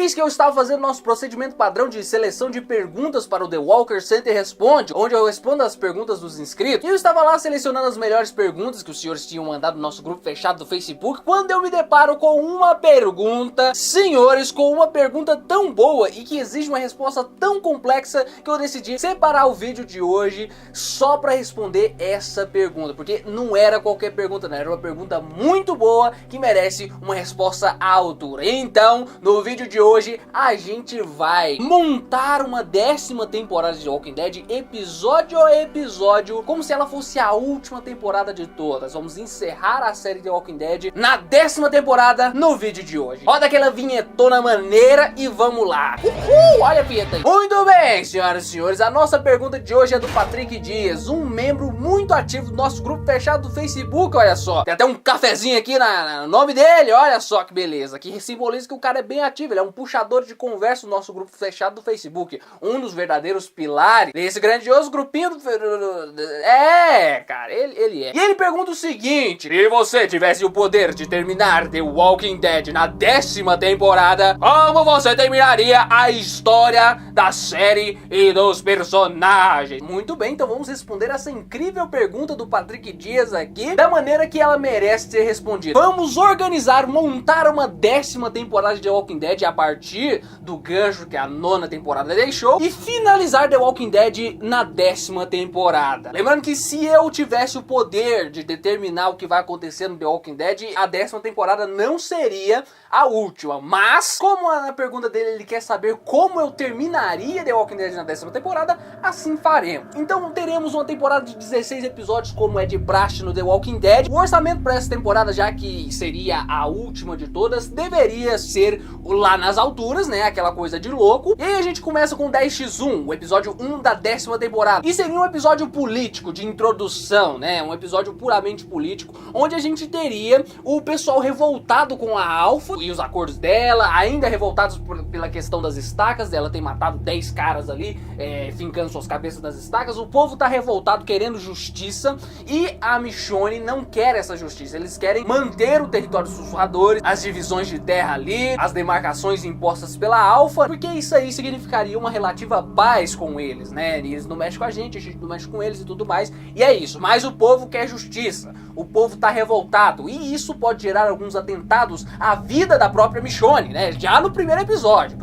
Eis que eu estava fazendo nosso procedimento padrão de seleção de perguntas para o The Walker Center Responde, onde eu respondo as perguntas dos inscritos. E eu estava lá selecionando as melhores perguntas que os senhores tinham mandado no nosso grupo fechado do Facebook, quando eu me deparo com uma pergunta, senhores, com uma pergunta tão boa e que exige uma resposta tão complexa que eu decidi separar o vídeo de hoje só para responder essa pergunta, porque não era qualquer pergunta, não, era uma pergunta muito boa que merece uma resposta à altura. Então, no vídeo de hoje, a gente vai montar uma 10ª temporada de The Walking Dead, episódio a episódio, como se ela fosse a última temporada de todas. Vamos encerrar a série The Walking Dead na 10ª temporada no vídeo de hoje. Roda aquela vinhetona maneira e vamos lá. Uhul, olha a vinheta aí. Muito bem, senhoras e senhores, a nossa pergunta de hoje é do Patrick Dias, um membro muito ativo do nosso grupo fechado do Facebook, olha só. Tem até um cafezinho aqui no nome dele, olha só que beleza, que simboliza que o cara é bem ativo, ele é um puxador de conversa do nosso grupo fechado do Facebook, um dos verdadeiros pilares desse grandioso grupinho do... cara, ele é. E ele pergunta o seguinte: se você tivesse o poder de terminar The Walking Dead na 10ª temporada, como você terminaria a história da série e dos personagens? Muito bem, então vamos responder essa incrível pergunta do Patrick Dias aqui da maneira que ela merece ser respondida. Vamos montar uma 10ª temporada de The Walking Dead a partir do gancho que a 9ª temporada deixou e finalizar The Walking Dead na 10ª temporada. Lembrando que se eu tivesse o poder de determinar o que vai acontecer no The Walking Dead, a 10ª temporada não seria a última, mas como na pergunta dele ele quer saber como eu terminaria The Walking Dead na 10ª temporada, assim faremos. Então teremos uma temporada de 16 episódios como é de praxe no The Walking Dead. O orçamento para essa temporada, já que seria a última de todas, deveria ser lá nas alturas, né, aquela coisa de louco. E aí a gente começa com 10x1, o episódio 1 da 10ª temporada. E seria um episódio político, de introdução, né, um episódio puramente político, onde a gente teria o pessoal revoltado com a Alpha e os acordos dela, ainda revoltados pela questão das estacas, dela ter matado 10 caras ali, fincando suas cabeças das estacas. O povo tá revoltado, querendo justiça, e a Michonne não quer essa justiça. Eles querem manter o território dos sussurradores, as divisões de terra ali, as demarcações impostas pela Alpha, porque isso aí significaria uma relativa paz com eles, né? E eles não mexem com a gente não mexe com eles e tudo mais, e é isso. Mas o povo quer justiça, o povo tá revoltado, e isso pode gerar alguns atentados à vida da própria Michonne, né? Já no primeiro episódio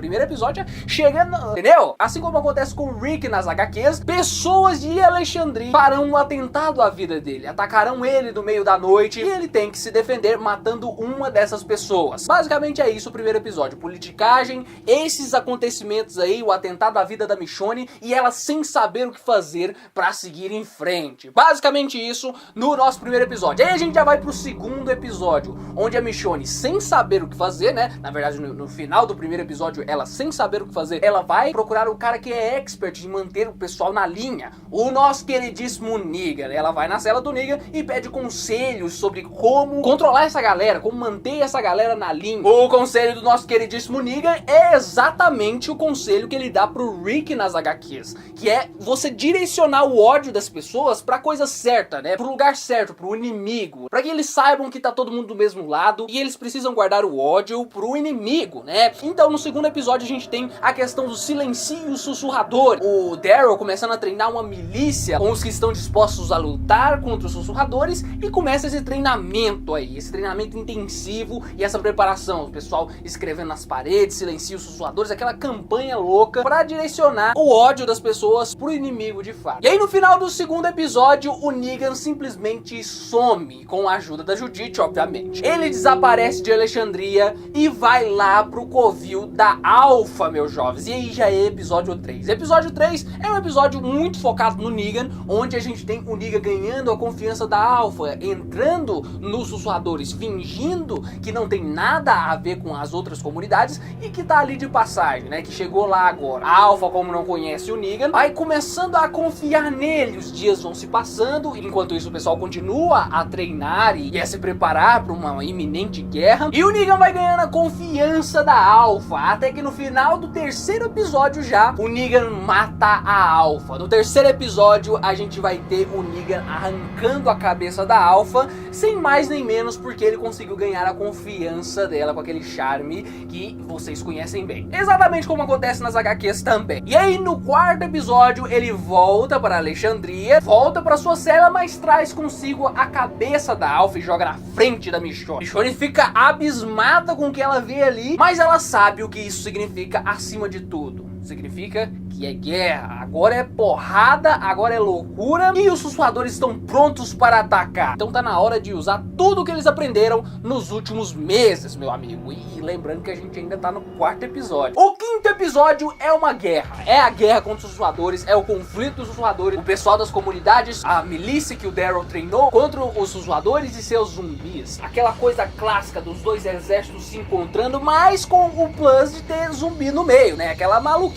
chegando, entendeu? Assim como acontece com o Rick nas HQs, pessoas de Alexandria farão um atentado à vida dele, atacarão ele no meio da noite, e ele tem que se defender matando uma dessas pessoas. Basicamente é isso o primeiro episódio, politicagem, esses acontecimentos aí, o atentado à vida da Michonne e ela sem saber o que fazer pra seguir em frente. Basicamente isso no nosso primeiro episódio. Aí a gente já vai pro segundo episódio, onde a Michonne, sem saber o que fazer, né, na verdade no final do primeiro episódio, ela sem saber o que fazer, ela vai procurar o cara que é expert em manter o pessoal na linha, o nosso queridíssimo Negan. Ela vai na cela do Negan e pede conselhos sobre como controlar essa galera, como manter essa galera na linha. O conselho do nosso queridíssimo Negan é exatamente o conselho que ele dá pro Rick nas HQs, que é você direcionar o ódio das pessoas pra coisa certa, né, pro lugar certo, pro inimigo, pra que eles saibam que tá todo mundo do mesmo lado e eles precisam guardar o ódio pro inimigo, né. Então no segundo episódio a gente tem a questão do silencio sussurrador, o Daryl começando a treinar uma milícia com os que estão dispostos a lutar contra os sussurradores, e começa esse treinamento aí, esse treinamento intensivo e essa preparação, o pessoal escrevendo nas paredes, silencio sussurradores, aquela campanha louca pra direcionar o ódio das pessoas pro inimigo de fato. E aí no final do segundo episódio, o Negan simplesmente some, com a ajuda da Judith, obviamente. Ele desaparece de Alexandria e vai lá pro covil da Alpha, meus jovens. E aí já é episódio 3. Episódio 3 é um episódio muito focado no Negan, onde a gente tem o Negan ganhando a confiança da Alpha, entrando nos sussurradores, fingindo que não tem nada a ver com as outras comunidades e que tá ali de passagem, né, que chegou lá agora. A Alpha, como não conhece o Negan, vai começando a confiar nele. Os dias vão se passando, enquanto isso o pessoal continua a treinar e a se preparar para uma iminente guerra, e o Negan vai ganhando a confiança da Alpha, até que no final do terceiro episódio já, o Negan mata a Alpha. No terceiro episódio a gente vai ter o Negan arrancando a cabeça da Alpha, sem mais nem menos porque ele conseguiu ganhar a confiança dela com aquele charme que vocês conhecem bem. Exatamente como acontece nas HQs também. E aí no quarto episódio ele volta para Alexandria, volta para sua cela, mas traz consigo a cabeça da Alpha e joga na frente da Michonne. Michonne fica abismada com o que ela vê ali, mas ela sabe o que isso significa acima de tudo. Significa que é guerra, agora é porrada, agora é loucura e os sussurradores estão prontos para atacar. Então tá na hora de usar tudo que eles aprenderam nos últimos meses, meu amigo. E lembrando que a gente ainda tá no quarto episódio. O quinto episódio é uma guerra. É a guerra contra os sussurradores, é o conflito dos sussurradores, o pessoal das comunidades, a milícia que o Daryl treinou contra os sussurradores e seus zumbis. Aquela coisa clássica dos dois exércitos se encontrando, mas com o plus de ter zumbi no meio, né? Aquela maluquice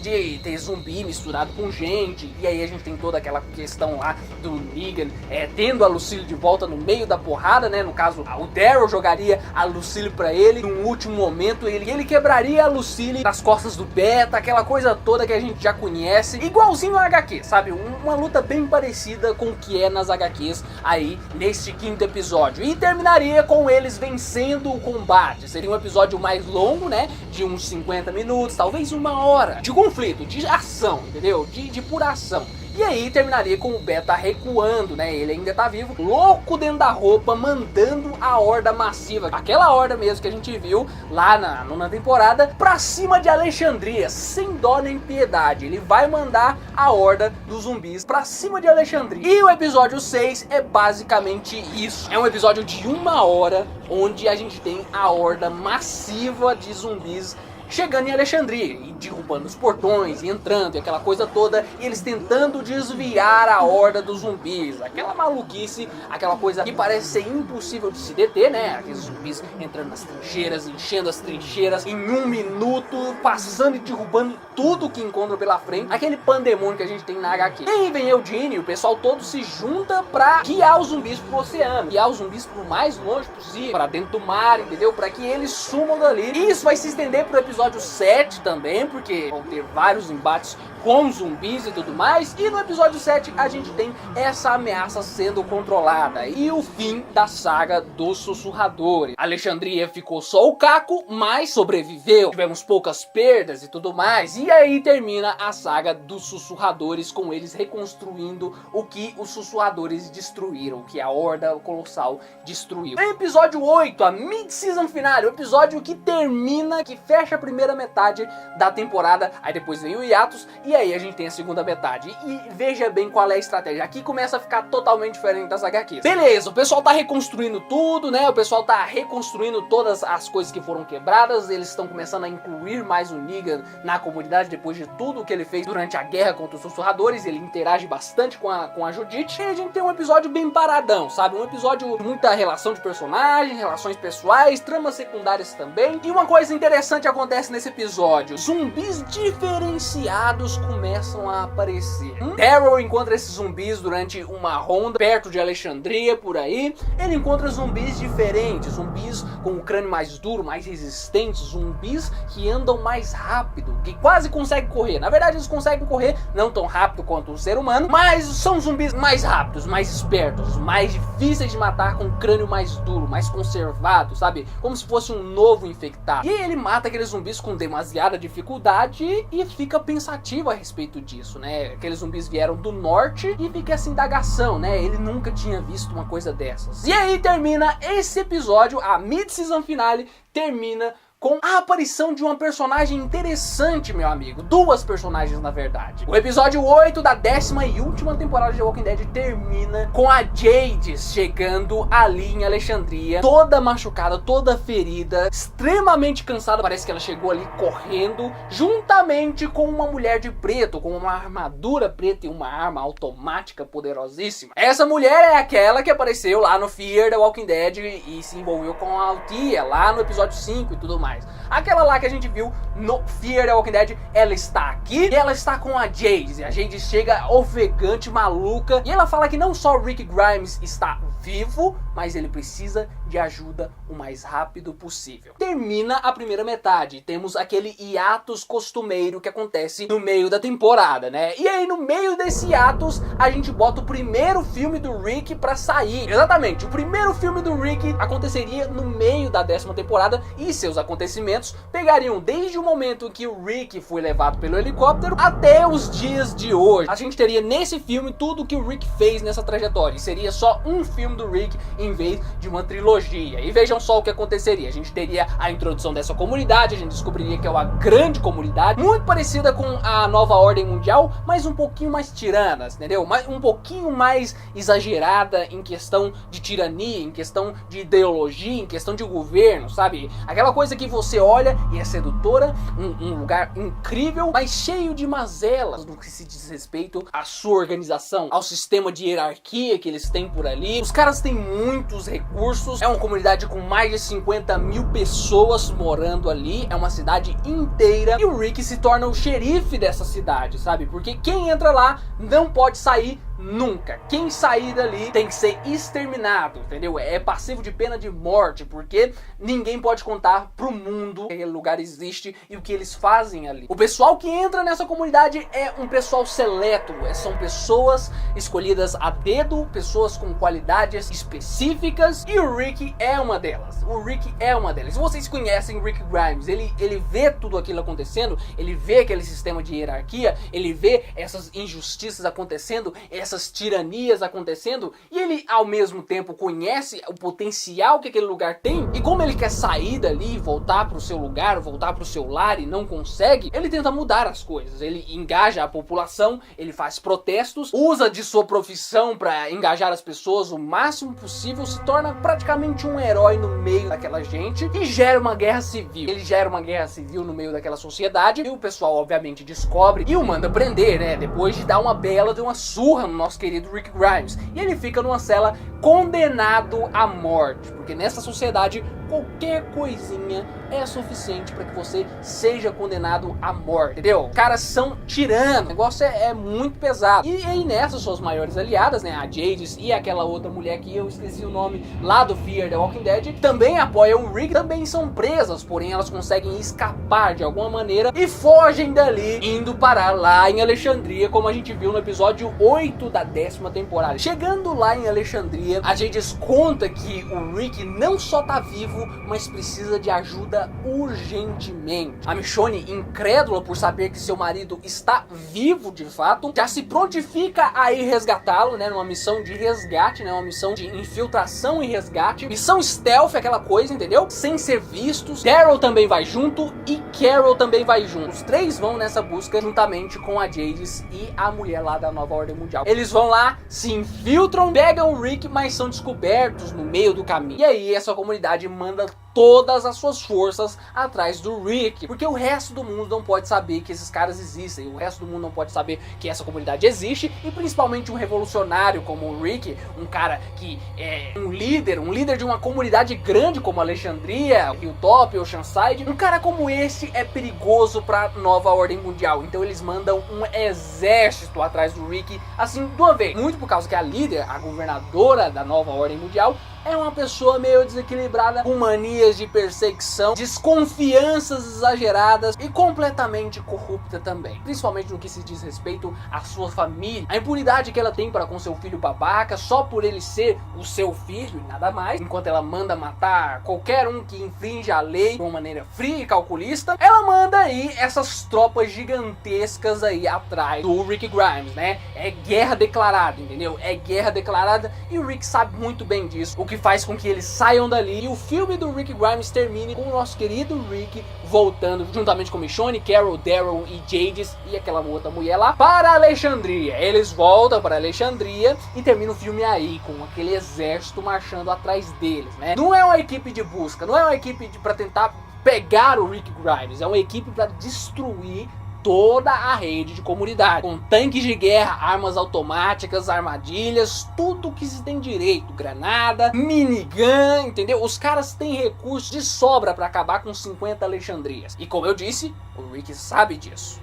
de ter zumbi misturado com gente. E aí a gente tem toda aquela questão lá do Negan tendo a Lucille de volta no meio da porrada, né? No caso, o Daryl jogaria a Lucille pra ele num último momento, ele quebraria a Lucille nas costas do Beta, aquela coisa toda que a gente já conhece, igualzinho a HQ, sabe? Uma luta bem parecida com o que é nas HQs aí neste quinto episódio. E terminaria com eles vencendo o combate. Seria um episódio mais longo, né? De uns 50 minutos, talvez uma hora de conflito, de ação, entendeu? De pura ação. E aí terminaria com o Beta recuando, né? Ele ainda tá vivo, louco dentro da roupa, mandando a horda massiva, aquela horda mesmo que a gente viu lá na nona temporada, pra cima de Alexandria, sem dó nem piedade. Ele vai mandar a horda dos zumbis pra cima de Alexandria. E o episódio 6 é basicamente isso. É um episódio de uma hora, onde a gente tem a horda massiva de zumbis chegando em Alexandria e derrubando os portões e entrando e aquela coisa toda, e eles tentando desviar a horda dos zumbis, aquela maluquice, aquela coisa que parece ser impossível de se deter, né? Aqueles zumbis entrando nas trincheiras, enchendo as trincheiras em um minuto, passando e derrubando tudo que encontram pela frente, aquele pandemônio que a gente tem na HQ. E aí vem Eugene e o pessoal todo se junta pra guiar os zumbis pro oceano, guiar os zumbis pro mais longe possível, pra dentro do mar, entendeu? Pra que eles sumam dali. E isso vai se estender pro episódio 7 também, porque vão ter vários embates com zumbis e tudo mais. E no episódio 7 a gente tem essa ameaça sendo controlada e o fim da saga dos sussurradores. Alexandria ficou só o caco, mas sobreviveu. Tivemos poucas perdas e tudo mais. E aí termina a saga dos sussurradores, com eles reconstruindo o que os sussurradores destruíram, o que a Horda Colossal destruiu. No episódio 8, a mid-season finale, o episódio que termina, que fecha a primeira metade da temporada. Aí depois vem o hiatus e aí a gente tem a segunda metade. E veja bem qual é a estratégia. Aqui começa a ficar totalmente diferente das HQs. Beleza, o pessoal tá reconstruindo tudo, né? O pessoal tá reconstruindo todas as coisas que foram quebradas. Eles estão começando a incluir mais o Negan na comunidade depois de tudo que ele fez durante a guerra contra os sussurradores. Ele interage bastante com a Judith. E a gente tem um episódio bem paradão, sabe? Um episódio de muita relação de personagens, relações pessoais, tramas secundárias também. E uma coisa interessante acontece nesse episódio. Zumbis diferenciados começam a aparecer. Daryl encontra esses zumbis durante uma ronda perto de Alexandria, por aí. Ele encontra zumbis diferentes, zumbis com o crânio mais duro, mais resistentes, zumbis que andam mais rápido, que quase conseguem correr. Na verdade eles conseguem correr não tão rápido quanto o ser humano, mas são zumbis mais rápidos, mais espertos, mais difíceis de matar, com o crânio mais duro, mais conservado, sabe? Como se fosse um novo infectado. E ele mata aqueles zumbis com demasiada dificuldade e fica pensativo a respeito disso, né? Aqueles zumbis vieram do norte e fica essa indagação, né? Ele nunca tinha visto uma coisa dessas. E aí termina esse episódio, a mid-season finale termina com a aparição de uma personagem interessante, meu amigo. Duas personagens, na verdade. O episódio 8 da 10ª e última temporada de Walking Dead termina com a Jade chegando ali em Alexandria, toda machucada, toda ferida, extremamente cansada. Parece que ela chegou ali correndo, juntamente com uma mulher de preto, com uma armadura preta e uma arma automática poderosíssima. Essa mulher é aquela que apareceu lá no Fear the Walking Dead e se envolveu com a Althea lá no episódio 5 e tudo mais. Aquela lá que a gente viu no Fear the Walking Dead, ela está aqui e ela está com a Jade. E a Jade chega ofegante, maluca, e ela fala que não só o Rick Grimes está vivo, mas ele precisa de ajuda o mais rápido possível. Termina a primeira metade, temos aquele hiatus costumeiro que acontece no meio da temporada, né? E aí no meio desse hiatus, a gente bota o primeiro filme do Rick pra sair. Exatamente, o primeiro filme do Rick aconteceria no meio da 10ª temporada e seus acontecimentos pegariam desde o momento que o Rick foi levado pelo helicóptero até os dias de hoje. A gente teria nesse filme tudo que o Rick fez nessa trajetória, e seria só um filme do Rick em vez de uma trilogia. E vejam só o que aconteceria. A gente teria a introdução dessa comunidade, a gente descobriria que é uma grande comunidade, muito parecida com a Nova Ordem Mundial, mas um pouquinho mais tirana, entendeu? Um pouquinho mais exagerada em questão de tirania, em questão de ideologia, em questão de governo, sabe? Aquela coisa que você olha e é sedutora, um lugar incrível, mas cheio de mazelas no que se diz respeito à sua organização, ao sistema de hierarquia que eles têm por ali. Os caras têm muitos recursos, é uma comunidade com mais de 50 mil pessoas morando ali, é uma cidade inteira, e o Rick se torna o xerife dessa cidade, sabe? Porque quem entra lá não pode sair nunca. Quem sair dali tem que ser exterminado, entendeu? É passivo de pena de morte, porque ninguém pode contar pro mundo que aquele lugar existe e o que eles fazem ali. O pessoal que entra nessa comunidade é um pessoal seleto, são pessoas escolhidas a dedo, pessoas com qualidades específicas, e o Rick é uma delas. O Rick é uma delas. Se vocês conhecem Rick Grimes, ele vê tudo aquilo acontecendo, ele vê aquele sistema de hierarquia, ele vê essas injustiças acontecendo, essas tiranias acontecendo, e ele ao mesmo tempo conhece o potencial que aquele lugar tem, e como ele quer sair dali, voltar pro seu lugar, voltar pro seu lar e não consegue, ele tenta mudar as coisas, ele engaja a população, ele faz protestos, usa de sua profissão para engajar as pessoas o máximo possível, se torna praticamente um herói no meio daquela gente e gera uma guerra civil. Ele gera uma guerra civil no meio daquela sociedade e o pessoal obviamente descobre e o manda prender, né, depois de dar uma bela de uma surra no nosso querido Rick Grimes, e ele fica numa cela condenado à morte, porque nessa sociedade qualquer coisinha é suficiente para que você seja condenado à morte, entendeu? Os caras são tiranos, o negócio é muito pesado. E aí nessas suas maiores aliadas, né, a Jadis e aquela outra mulher que eu esqueci o nome lá do Fear the Walking Dead, também apoiam o Rick, também são presas, porém elas conseguem escapar de alguma maneira e fogem dali, indo parar lá em Alexandria, como a gente viu no episódio 8 da 10ª temporada. Chegando lá em Alexandria, a Jadis conta que o Rick não só tá vivo, mas precisa de ajuda urgentemente. A Michonne, incrédula por saber que seu marido está vivo de fato, já se prontifica a ir resgatá-lo, né, numa missão de resgate, né, uma missão de infiltração e resgate, missão stealth, aquela coisa, entendeu? Sem ser vistos. Daryl também vai junto e Carol também vai junto. Os três vão nessa busca juntamente com a Jadis e a mulher lá da Nova Ordem Mundial. Eles vão lá, se infiltram, pegam o Rick, mas são descobertos no meio do caminho. E aí essa comunidade manda todas as suas forças atrás do Rick, porque o resto do mundo não pode saber que esses caras existem, o resto do mundo não pode saber que essa comunidade existe, e principalmente um revolucionário como o Rick, um cara que é um líder de uma comunidade grande como Alexandria, Hilltop, Oceanside, um cara como esse é perigoso pra Nova Ordem Mundial, então eles mandam um exército atrás do Rick, assim, de uma vez, muito por causa que a líder, a governadora da Nova Ordem Mundial, é uma pessoa meio desequilibrada, com manias de perseguição, desconfianças exageradas e completamente corrupta também. Principalmente no que se diz respeito à sua família. A impunidade que ela tem para com seu filho babaca, só por ele ser o seu filho e nada mais. Enquanto ela manda matar qualquer um que infringe a lei de uma maneira fria e calculista, ela manda aí essas tropas gigantescas aí atrás do Rick Grimes, né? É guerra declarada, entendeu? É guerra declarada e o Rick sabe muito bem disso. O que faz com que eles saiam dali e o filme do Rick Grimes termine com o nosso querido Rick voltando juntamente com Michonne, Carol, Daryl e Jadis e aquela outra mulher lá para Alexandria. Eles voltam para Alexandria e termina o filme aí com aquele exército marchando atrás deles, né? Não é uma equipe de busca, não é uma equipe para tentar pegar o Rick Grimes, é uma equipe para destruir toda a rede de comunidade, com tanques de guerra, armas automáticas, armadilhas, tudo que se tem direito, granada, minigun, entendeu? Os caras têm recursos de sobra para acabar com 50 Alexandrias. E como eu disse, o Rick sabe disso.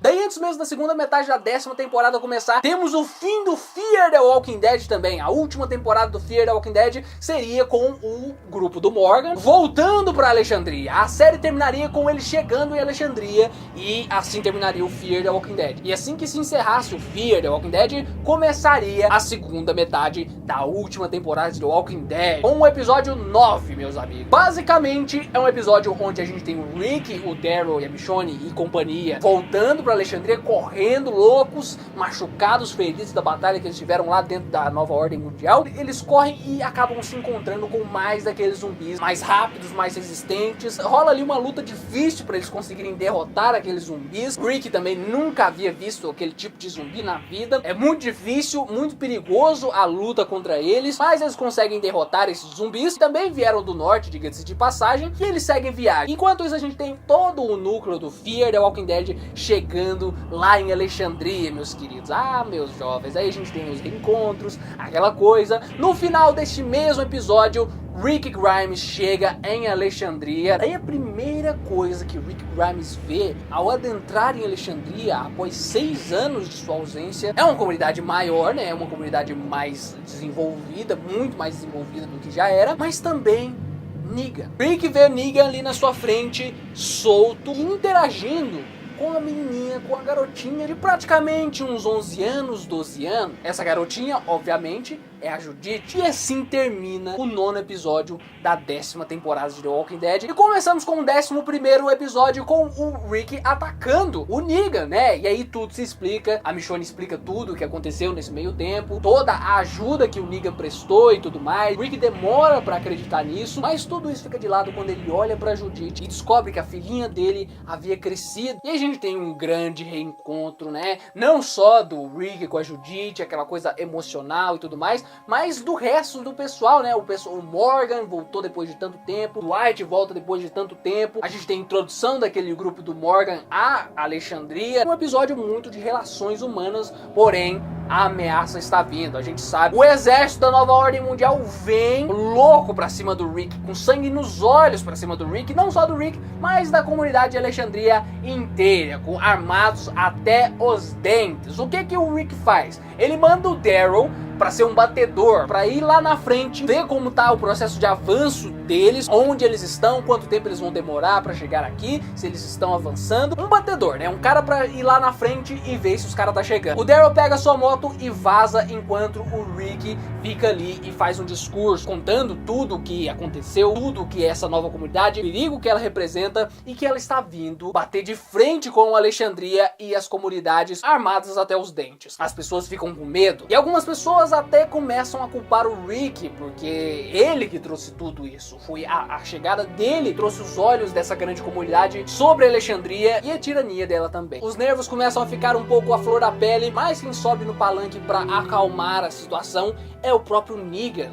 Daí antes mesmo da segunda metade da 10ª temporada começar, temos o fim do Fear the Walking Dead também. A última temporada do Fear the Walking Dead seria com o grupo do Morgan voltando para Alexandria. A série terminaria com ele chegando em Alexandria e assim terminaria o Fear the Walking Dead. E assim que se encerrasse o Fear the Walking Dead, começaria a segunda metade da última temporada de The Walking Dead, com o episódio 9, meus amigos. Basicamente é um episódio onde a gente tem o Rick, o Daryl e a Michonne e companhia voltando para Alexandria, correndo loucos, machucados, feridos da batalha que eles tiveram lá dentro da Nova Ordem Mundial. Eles correm e acabam se encontrando com mais daqueles zumbis, mais rápidos, mais resistentes. Rola ali uma luta difícil para eles conseguirem derrotar aqueles zumbis. Rick também nunca havia visto aquele tipo de zumbi na vida. É muito difícil, muito perigoso a luta contra eles, mas eles conseguem derrotar esses zumbis. Também vieram do norte, diga-se de passagem, e eles seguem viagem. Enquanto isso, a gente tem todo o núcleo do Fear the Walking Dead chegando lá em Alexandria, meus queridos. Ah, meus jovens, aí a gente tem os reencontros, aquela coisa. No final deste mesmo episódio, Rick Grimes chega em Alexandria. Aí a primeira coisa que Rick Grimes vê ao adentrar em Alexandria após 6 anos de sua ausência é uma comunidade maior, né? É uma comunidade mais desenvolvida, muito mais desenvolvida do que já era, mas também Negan. Rick vê Negan ali na sua frente, solto, interagindo com a menininha, com a garotinha de praticamente uns 11 anos, 12 anos. Essa garotinha, obviamente, é a Judith. E assim termina o 9º episódio da 10ª temporada de The Walking Dead. E começamos com o 11º episódio com o Rick atacando o Negan, né? E aí tudo se explica, a Michonne explica tudo o que aconteceu nesse meio tempo, toda a ajuda que o Negan prestou e tudo mais. O Rick demora pra acreditar nisso, mas tudo isso fica de lado quando ele olha pra Judith e descobre que a filhinha dele havia crescido. E a gente tem um grande reencontro, né? Não só do Rick com a Judith, aquela coisa emocional e tudo mais, mas do resto do pessoal, né? O Morgan voltou depois de tanto tempo, o Dwight volta depois de tanto tempo. A gente tem a introdução daquele grupo do Morgan a Alexandria. Um episódio muito de relações humanas, porém a ameaça está vindo, a gente sabe. O exército da Nova Ordem Mundial vem louco pra cima do Rick, com sangue nos olhos pra cima do Rick, não só do Rick, mas da comunidade de Alexandria inteira, com armados até os dentes. O que o Rick faz? Ele manda o Daryl para ser um batedor, para ir lá na frente, ver como tá o processo de avanço deles, onde eles estão, quanto tempo eles vão demorar para chegar aqui, se eles estão avançando. Um batedor, né? Um cara para ir lá na frente e ver se os caras tá chegando. O Daryl pega sua moto e vaza, enquanto o Rick fica ali e faz um discurso contando tudo o que aconteceu, tudo o que é essa nova comunidade, o perigo que ela representa e que ela está vindo bater de frente com Alexandria e as comunidades armadas até os dentes. As pessoas ficam com medo e algumas pessoas até começam a culpar o Rick, porque ele que trouxe tudo isso. Foi a chegada dele, trouxe os olhos dessa grande comunidade sobre Alexandria e a tirania dela também. Os nervos começam a ficar um pouco à flor da pele, mas quem sobe no palanque para acalmar a situação é o próprio Negan.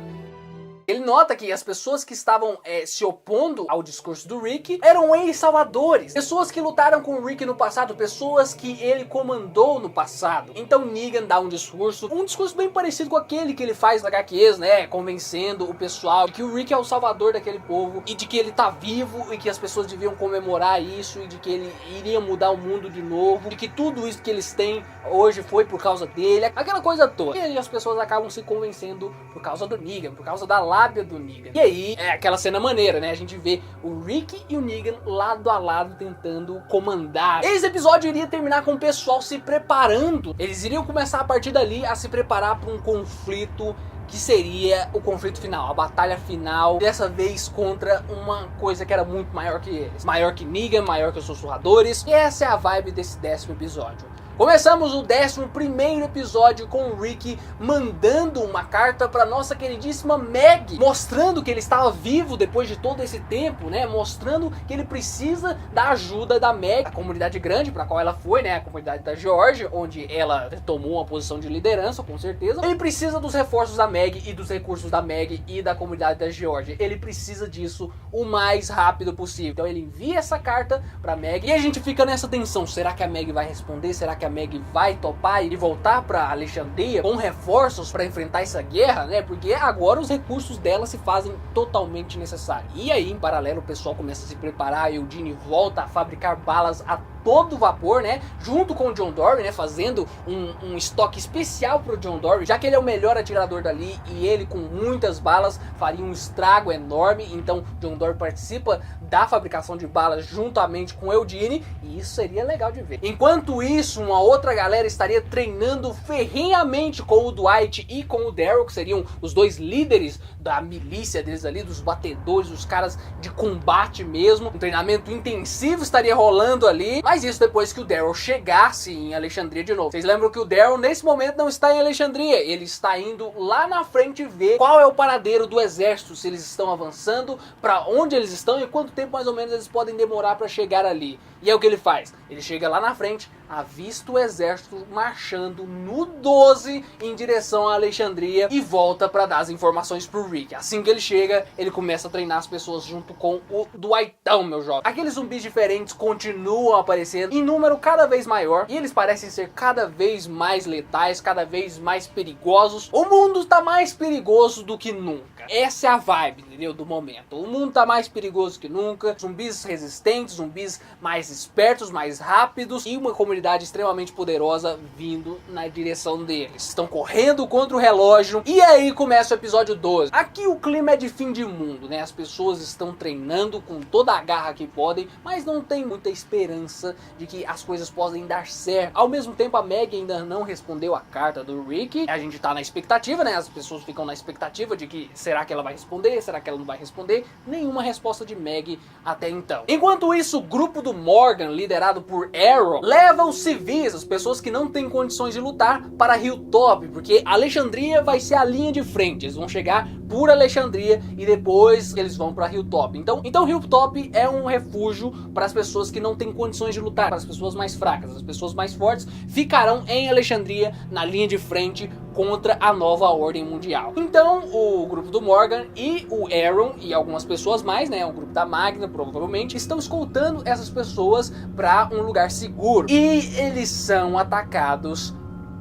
Ele nota que as pessoas que estavam se opondo ao discurso do Rick eram ex-salvadores, pessoas que lutaram com o Rick no passado, pessoas que ele comandou no passado. Então Negan dá um discurso bem parecido com aquele que ele faz na HQs, né, convencendo o pessoal de que o Rick é o salvador daquele povo e de que ele tá vivo e que as pessoas deviam comemorar isso e de que ele iria mudar o mundo de novo, de que tudo isso que eles têm hoje foi por causa dele, aquela coisa toda. E aí as pessoas acabam se convencendo por causa do Negan, por causa da lábia do Negan. E aí é aquela cena maneira, né? A gente vê o Rick e o Negan lado a lado tentando comandar. Esse episódio iria terminar com o pessoal se preparando. Eles iriam começar a partir dali a se preparar para um conflito que seria o conflito final, a batalha final, dessa vez contra uma coisa que era muito maior que eles. Maior que Negan, maior que os sussurradores. E essa é a vibe desse 10º episódio. Começamos o 11º episódio com o Rick mandando uma carta para nossa queridíssima Meg, mostrando que ele estava vivo depois de todo esse tempo, né? Mostrando que ele precisa da ajuda da Meg, a comunidade grande para qual ela foi, né? A comunidade da Georgia, onde ela tomou uma posição de liderança, com certeza. Ele precisa dos reforços da Meg e dos recursos da Meg e da comunidade da Georgia. Ele precisa disso o mais rápido possível. Então ele envia essa carta para Meg e a gente fica nessa tensão. Será que a Meg vai responder? Será que a Meg vai topar e voltar para Alexandria com reforços para enfrentar essa guerra, né? Porque agora os recursos dela se fazem totalmente necessários. E aí, em paralelo, o pessoal começa a se preparar. Eugene volta a fabricar balas a todo vapor, né, junto com o John Dory, né, fazendo um estoque especial pro John Dory, já que ele é o melhor atirador dali e ele com muitas balas faria um estrago enorme. Então John Dory participa da fabricação de balas juntamente com Eugene, e isso seria legal de ver. Enquanto isso, uma outra galera estaria treinando ferrenhamente com o Dwight e com o Daryl, que seriam os dois líderes da milícia deles ali, dos batedores, os caras de combate mesmo. Um treinamento intensivo estaria rolando ali, mas isso depois que o Daryl chegasse em Alexandria de novo. Vocês lembram que o Daryl nesse momento não está em Alexandria, ele está indo lá na frente ver qual é o paradeiro do exército, se eles estão avançando, para onde eles estão e quanto tempo mais ou menos eles podem demorar para chegar ali. E é o que ele faz, ele chega lá na frente, avista o exército marchando no 12 em direção a Alexandria e volta para dar as informações pro Rick. Assim que ele chega, ele começa a treinar as pessoas junto com o Dwightão, meu jovem. Aqueles zumbis diferentes continuam aparecendo em número cada vez maior e eles parecem ser cada vez mais letais, cada vez mais perigosos. O mundo tá mais perigoso do que nunca. Essa é a vibe, entendeu, do momento. O mundo tá mais perigoso que nunca, zumbis resistentes, zumbis mais espertos, mais rápidos e uma comunidade extremamente poderosa vindo na direção deles. Estão correndo contra o relógio e aí começa o episódio 12. Aqui o clima é de fim de mundo, né? As pessoas estão treinando com toda a garra que podem, mas não tem muita esperança de que as coisas podem dar certo. Ao mesmo tempo, a Maggie ainda não respondeu a carta do Rick. A gente tá na expectativa, né? As pessoas ficam na expectativa de que será que ela vai responder, será que ela não vai responder? Nenhuma resposta de Maggie até então. Enquanto isso, o grupo do Morgan, liderado por Arrow, leva os civis, as pessoas que não têm condições de lutar, para Hilltop, porque Alexandria vai ser a linha de frente. Eles vão chegar por Alexandria e depois eles vão para Hilltop. Então Hilltop é um refúgio para as pessoas que não têm condições de lutar, para as pessoas mais fracas. As pessoas mais fortes ficarão em Alexandria, na linha de frente contra a nova ordem mundial. Então o grupo do Morgan e o Aaron e algumas pessoas mais, né, o grupo da Magna provavelmente, estão escoltando essas pessoas para um lugar seguro. E eles são atacados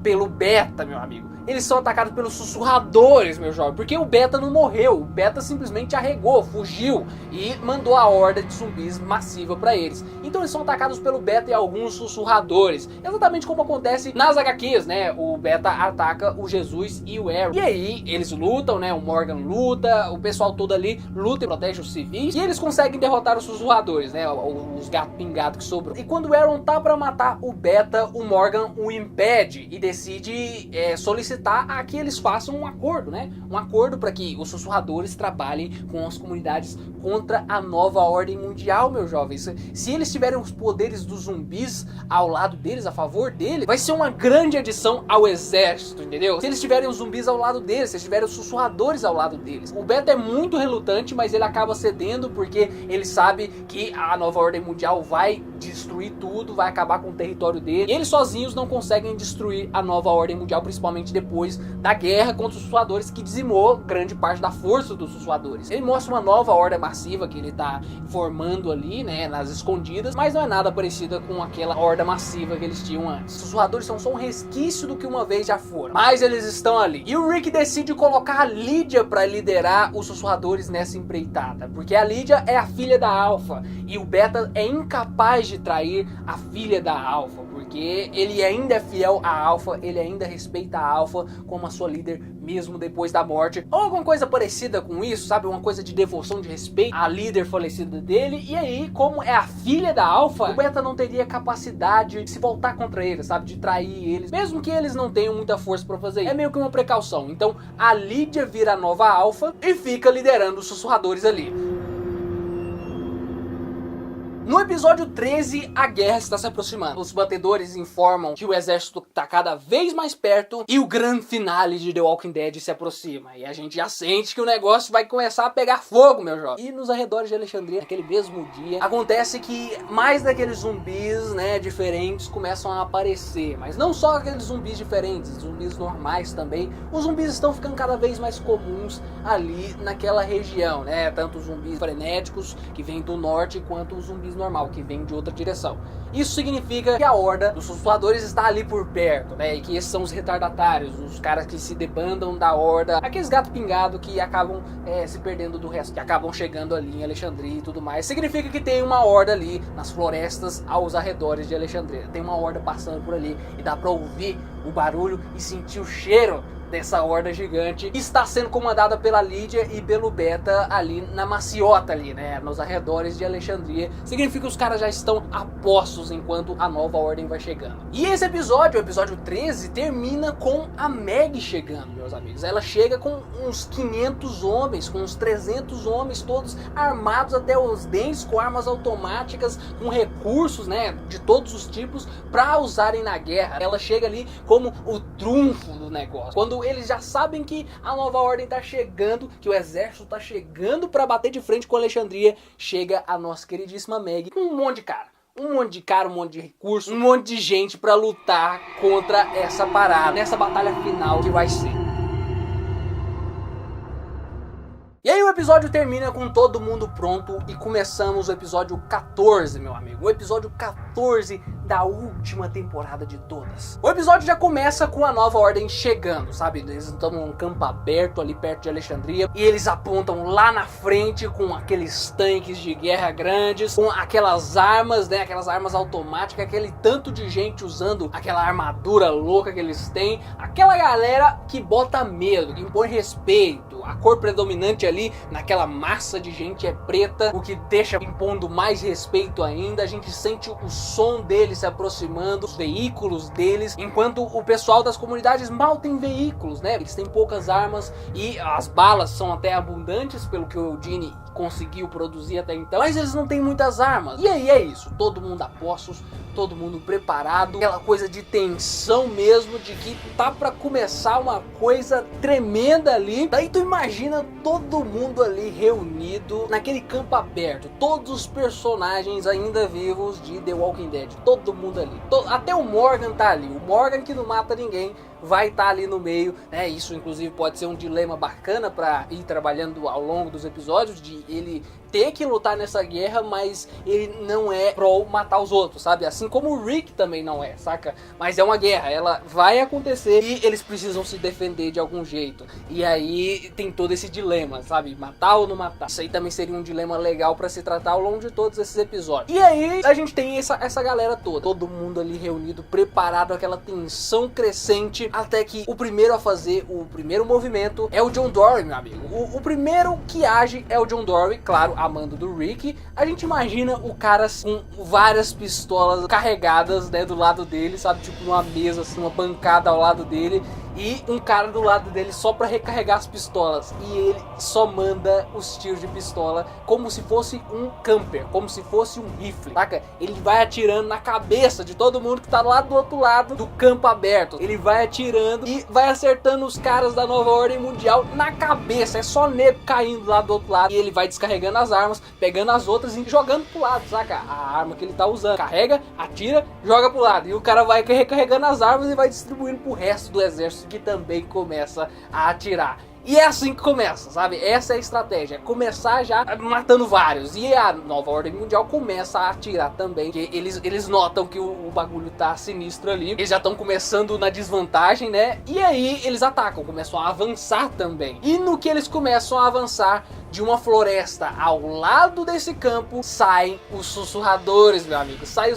pelo Beta, meu amigo. Eles são atacados pelos sussurradores, meu jovem, porque o Beta não morreu, o Beta simplesmente arregou, fugiu e mandou a horda de zumbis massiva pra eles. Então eles são atacados pelo Beta e alguns sussurradores, exatamente como acontece nas HQs, né? O Beta ataca o Jesus e o Arrow. E aí eles lutam, né? O Morgan luta, o pessoal todo ali luta e protege os civis, e eles conseguem derrotar os sussurradores, né? Os gatos pingados que sobrou. E quando o Aaron tá pra matar o Beta, o Morgan o impede e decide solicitar a que eles façam um acordo, né? Um acordo para que os sussurradores trabalhem com as comunidades contra a nova ordem mundial, meus jovens. Se eles tiverem os poderes dos zumbis ao lado deles, a favor deles, vai ser uma grande adição ao exército, entendeu? Se eles tiverem os zumbis ao lado deles, se eles tiverem os sussurradores ao lado deles. O Beta é muito relutante, mas ele acaba cedendo porque ele sabe que a nova ordem mundial vai destruir tudo, vai acabar com o território dele. E eles sozinhos não conseguem destruir a nova ordem mundial, principalmente depois da guerra contra os sussurradores, que dizimou grande parte da força dos sussurradores. Ele mostra uma nova horda massiva que ele tá formando ali, né, nas escondidas, mas não é nada parecida com aquela horda massiva que eles tinham antes. Os sussurradores são só um resquício do que uma vez já foram, mas eles estão ali. E o Rick decide colocar a Lydia para liderar os sussurradores nessa empreitada, porque a Lydia é a filha da Alpha e o Beta é incapaz de trair a filha da Alpha, porque ele ainda é fiel à Alpha, ele ainda respeita a Alpha como a sua líder mesmo depois da morte, ou alguma coisa parecida com isso, sabe, uma coisa de devoção, de respeito à líder falecida dele. E aí, como é a filha da Alpha, o Beta não teria capacidade de se voltar contra eles, sabe, de trair eles, mesmo que eles não tenham muita força pra fazer isso. É meio que uma precaução. Então a Lydia vira a nova Alpha e fica liderando os sussurradores ali. No episódio 13, a guerra está se aproximando. Os batedores informam que o exército está cada vez mais perto e o grande finale de The Walking Dead se aproxima. E a gente já sente que o negócio vai começar a pegar fogo, meu jovem. E nos arredores de Alexandria, naquele mesmo dia, acontece que mais daqueles zumbis, né, diferentes começam a aparecer. Mas não só aqueles zumbis diferentes, zumbis normais também. Os zumbis estão ficando cada vez mais comuns ali naquela região, né? Tanto os zumbis frenéticos que vêm do norte quanto os zumbis normal, que vem de outra direção. Isso significa que a horda dos sussurradores está ali por perto, né? E que esses são os retardatários, os caras que se debandam da horda, aqueles gato pingado que acabam se perdendo do resto, que acabam chegando ali em Alexandria e tudo mais. Significa que tem uma horda ali nas florestas aos arredores de Alexandria. Tem uma horda passando por ali e dá pra ouvir o barulho e sentir o cheiro dessa horda gigante, que está sendo comandada pela Lídia e pelo Beta ali na maciota ali, né, nos arredores de Alexandria. Significa que os caras já estão a postos enquanto a nova ordem vai chegando. E esse episódio, o episódio 13, termina com a Meg chegando, meus amigos. Ela chega com uns 500 homens, com uns 300 homens, todos armados até os dentes, com armas automáticas, com recursos, né, de todos os tipos, para usarem na guerra. Ela chega ali como o trunfo do negócio. Quando eles já sabem que a nova ordem tá chegando, que o exército tá chegando para bater de frente com Alexandria, chega a nossa queridíssima Meg com um monte de cara. Um monte de cara, um monte de recurso, um monte de gente pra lutar contra essa parada, nessa batalha final que vai ser. E aí o episódio termina com todo mundo pronto e começamos o episódio 14, meu amigo. O episódio 14 da última temporada de todas. O episódio já começa com a nova ordem chegando, sabe? Eles estão num campo aberto ali perto de Alexandria e eles apontam lá na frente com aqueles tanques de guerra grandes, com aquelas armas, né? Aquelas armas automáticas, aquele tanto de gente usando aquela armadura louca que eles têm. Aquela galera que bota medo, que impõe respeito. A cor predominante ali naquela massa de gente é preta, o que deixa impondo mais respeito ainda. A gente sente o som deles se aproximando, os veículos deles, enquanto o pessoal das comunidades mal tem veículos, né? Eles têm poucas armas e as balas são até abundantes, pelo que o Eugene conseguiu produzir até então, mas eles não têm muitas armas. E aí é isso, todo mundo a postos, todo mundo preparado, aquela coisa de tensão mesmo, de que tá pra começar uma coisa tremenda ali. Daí tu imagina todo mundo ali reunido naquele campo aberto, todos os personagens ainda vivos de The Walking Dead, todo mundo ali, até o Morgan tá ali, o Morgan que não mata ninguém vai estar ali no meio, né? Isso inclusive pode ser um dilema bacana para ir trabalhando ao longo dos episódios, de ele ter que lutar nessa guerra, mas ele não é pro matar os outros, sabe? Assim como o Rick também não é, saca? Mas é uma guerra, ela vai acontecer e eles precisam se defender de algum jeito. E aí tem todo esse dilema, sabe? Matar ou não matar. Isso aí também seria um dilema legal para se tratar ao longo de todos esses episódios. E aí a gente tem essa galera toda, todo mundo ali reunido, preparado, aquela tensão crescente, até que o primeiro a fazer o primeiro movimento é o John Dorie, meu amigo. O primeiro que age é o John Dorie, claro, a mando do Rick. A gente imagina o cara com várias pistolas carregadas, né, do lado dele, sabe, tipo numa mesa, assim, uma bancada ao lado dele, e um cara do lado dele só pra recarregar as pistolas, e ele só manda os tiros de pistola como se fosse um camper, como se fosse um rifle, saca? Ele vai atirando na cabeça de todo mundo que tá lá do outro lado do campo aberto. Ele vai atirando e vai acertando os caras da nova ordem mundial na cabeça, é só nego caindo lá do outro lado, e ele vai descarregando as armas, pegando as outras e jogando pro lado, saca? A arma que ele tá usando, carrega, atira, joga pro lado, e o cara vai recarregando as armas e vai distribuindo pro resto do exército, que também começa a atirar. E é assim que começa, sabe? Essa é a estratégia, começar já matando vários. E a nova ordem mundial começa a atirar também, porque eles notam que o bagulho tá sinistro ali. Eles já estão começando na desvantagem, né? E aí eles atacam, começam a avançar também. E no que eles começam a avançar, de uma floresta ao lado desse campo, saem os sussurradores, meu amigo. Sai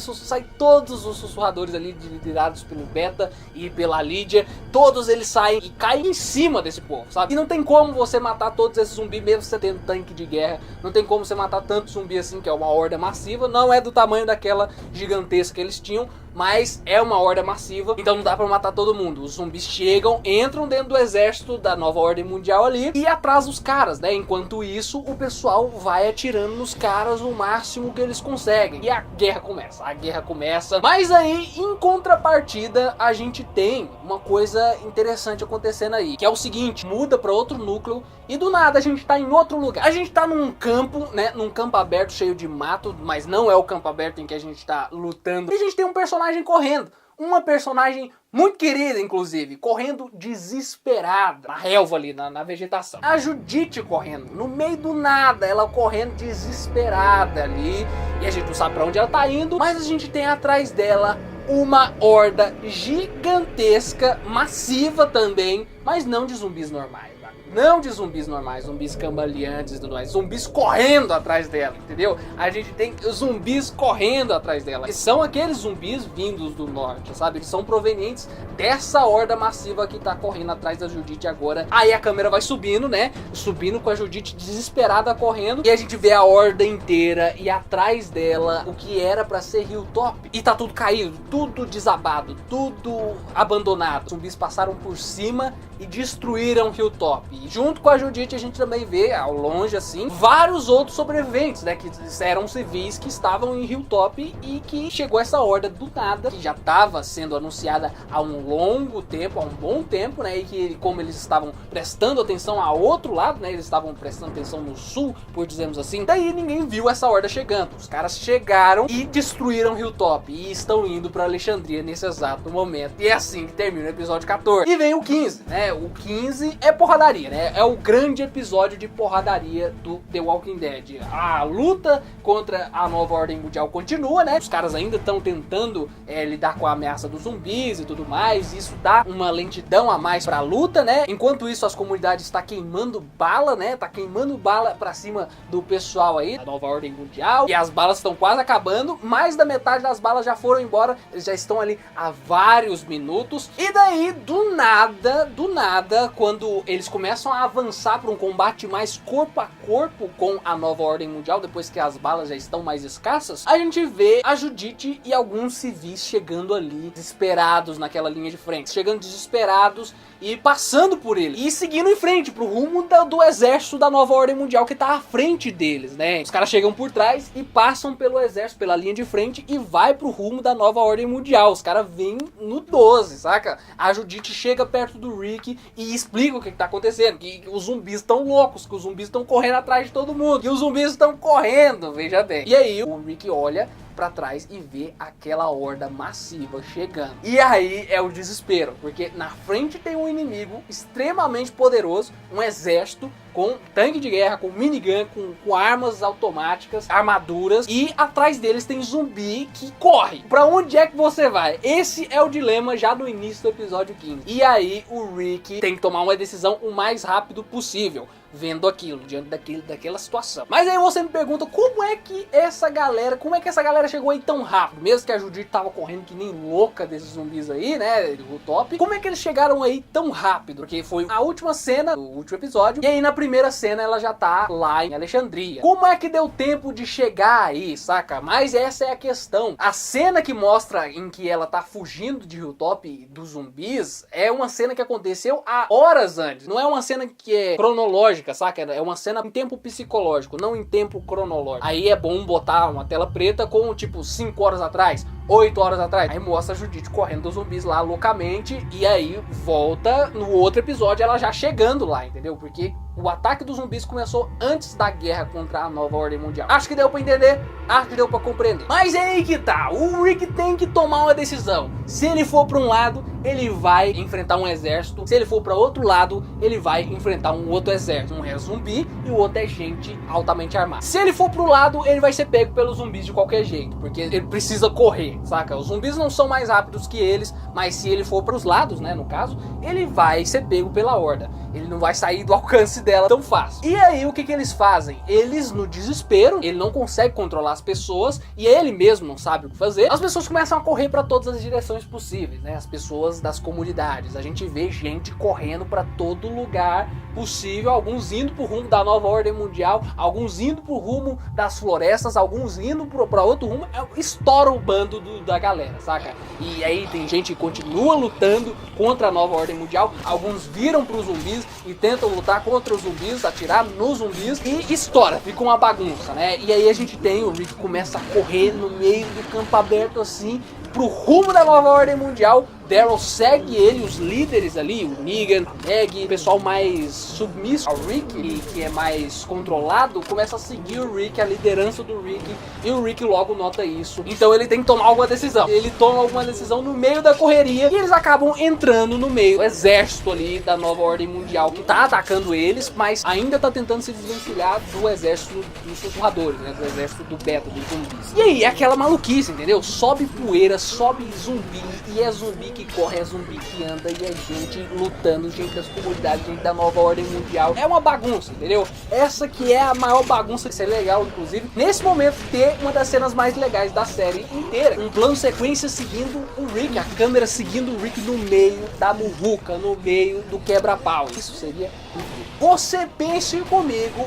todos os sussurradores ali, liderados pelo Beta e pela Lídia. Todos eles saem e caem em cima desse povo, sabe? E não tem como você matar todos esses zumbis, mesmo você tendo tanque de guerra. Não tem como você matar tanto zumbi assim, que é uma horda massiva. Não é do tamanho daquela gigantesca que eles tinham, mas é uma horda massiva, então não dá pra matar todo mundo. Os zumbis chegam, entram dentro do exército da nova ordem mundial ali e atrás dos caras, né? Enquanto isso, o pessoal vai atirando nos caras o máximo que eles conseguem. E a guerra começa. Mas aí, em contrapartida, a gente tem uma coisa interessante acontecendo aí, que é o seguinte: muda pra outro núcleo e do nada a gente tá em outro lugar. A gente tá num campo, né? Num campo aberto cheio de mato, mas não é o campo aberto em que a gente tá lutando. E a gente tem um personagem correndo. uma personagem muito querida, inclusive, correndo desesperada na relva ali, na vegetação. A Judite correndo, no meio do nada, ela correndo desesperada ali. E a gente não sabe pra onde ela tá indo, mas a gente tem atrás dela uma horda gigantesca, massiva também, mas não de zumbis normais. Não de zumbis normais, zumbis cambaleantes e tudo mais, zumbis correndo atrás dela, entendeu? A gente tem zumbis correndo atrás dela. E são aqueles zumbis vindos do norte, sabe? Eles são provenientes dessa horda massiva que tá correndo atrás da Judite agora. Aí a câmera vai subindo, né? Subindo com a Judite desesperada correndo. E a gente vê a horda inteira e atrás dela o que era pra ser Hilltop. E tá tudo caído, tudo desabado, tudo abandonado. Os zumbis passaram por cima e destruíram Hilltop. E junto com a Judite a gente também vê, ao longe assim, vários outros sobreviventes, né? Que eram civis que estavam em Hilltop e que chegou essa horda do nada, que já estava sendo anunciada há um longo tempo, há um bom tempo, né? E que como eles estavam prestando atenção a outro lado, né? Eles estavam prestando atenção no sul, por dizermos assim. Daí ninguém viu essa horda chegando. Os caras chegaram e destruíram Hilltop e estão indo para Alexandria nesse exato momento. E é assim que termina o episódio 14. E vem o 15, né? O 15 é porradaria, né? É o grande episódio de porradaria do The Walking Dead. A luta contra a nova ordem mundial continua, né? Os caras ainda estão tentando lidar com a ameaça dos zumbis e tudo mais. Isso dá uma lentidão a mais pra luta, né? Enquanto isso, as comunidades estão queimando bala, né? Tá queimando bala pra cima do pessoal aí, da nova ordem mundial. E as balas estão quase acabando. Mais da metade das balas já foram embora. Eles já estão ali há vários minutos. E daí, do nada, quando eles começam a avançar para um combate mais corpo a corpo com a nova ordem mundial, depois que as balas já estão mais escassas, a gente vê a Judite e alguns civis chegando ali, desesperados naquela linha de frente, chegando desesperados e passando por ele, e seguindo em frente, pro rumo do exército da nova ordem mundial que tá à frente deles, né? Os caras chegam por trás e passam pelo exército, pela linha de frente, e vai pro rumo da nova ordem mundial. Os caras vêm no 12, saca? A Judite chega perto do Rick e explica o que tá acontecendo, que os zumbis estão loucos, que os zumbis estão correndo atrás de todo mundo, que os zumbis estão correndo, veja bem. E aí o Rick olha pra trás e vê aquela horda massiva chegando. E aí é o desespero, porque na frente tem um inimigo extremamente poderoso, um exército com tanque de guerra, com minigun, com armas automáticas, armaduras, e atrás deles tem zumbi que corre. Pra onde é que você vai? Esse é o dilema já no início do episódio 15. E aí o Rick tem que tomar uma decisão o mais rápido possível, vendo aquilo, diante daquela situação. Mas aí você me pergunta, como é que essa galera chegou aí tão rápido? Mesmo que a Judite tava correndo que nem louca desses zumbis aí, né, do top. Como é que eles chegaram aí tão rápido? Porque foi a última cena do último episódio, e aí na primeira cena ela já tá lá em Alexandria. Como é que deu tempo de chegar aí, saca? Mas essa é a questão. A cena que mostra em que ela tá fugindo de Hilltop dos zumbis é uma cena que aconteceu há horas antes. Não é uma cena que é cronológica, saca? É uma cena em tempo psicológico, não em tempo cronológico. Aí é bom botar uma tela preta com tipo 5 horas atrás, 8 horas atrás. Aí mostra a Judite correndo dos zumbis lá loucamente, e aí volta no outro episódio ela já chegando lá, entendeu? Porque o ataque dos zumbis começou antes da guerra contra a nova ordem mundial. Acho que deu pra entender, acho que deu pra compreender. Mas é aí que tá, o Rick tem que tomar uma decisão. Se ele for pra um lado, ele vai enfrentar um exército. Se ele for pra outro lado, ele vai enfrentar um outro exército. Um é zumbi e o outro é gente altamente armada. Se ele for pro lado, ele vai ser pego pelos zumbis de qualquer jeito, porque ele precisa correr, saca? Os zumbis não são mais rápidos que eles, mas se ele for pros lados, né, no caso, ele vai ser pego pela horda. Ele não vai sair do alcance dela tão fácil. E aí o que eles fazem? Eles, no desespero, ele não consegue controlar as pessoas e ele mesmo não sabe o que fazer. As pessoas começam a correr para todas as direções possíveis, né? As pessoas das comunidades. A gente vê gente correndo para todo lugar possível, alguns indo pro rumo da nova ordem mundial, alguns indo pro rumo das florestas, alguns indo para outro rumo. Estoura o bando da galera, saca? E aí tem gente que continua lutando contra a nova ordem mundial, alguns viram pros zumbis e tentam lutar contra os zumbis, atirar nos zumbis, e estoura, fica uma bagunça, né? E aí a gente tem o Rick começa a correr no meio do campo aberto assim, pro rumo da nova ordem mundial, Daryl segue ele, os líderes ali, o Negan, a Maggie, o pessoal mais submisso ao Rick, e que é mais controlado, começa a seguir o Rick, a liderança do Rick, e o Rick logo nota isso. Então ele tem que tomar alguma decisão. Ele toma alguma decisão no meio da correria, e eles acabam entrando no meio do exército ali da Nova Ordem Mundial, que tá atacando eles, mas ainda tá tentando se desvencilhar do exército dos sussurradores, né, do exército do beta, dos zumbis. E aí, é aquela maluquice, entendeu? Sobe poeira, sobe zumbi, e é zumbi que corre, é zumbi que anda, e é gente lutando, gente das comunidades, gente da Nova Ordem Mundial. É uma bagunça, entendeu? Essa que é a maior bagunça, que seria legal, inclusive, nesse momento, ter uma das cenas mais legais da série inteira. Um plano sequência seguindo o Rick, a câmera seguindo o Rick no meio da muvuca, no meio do quebra-pau. Isso seria incrível. Você pense comigo,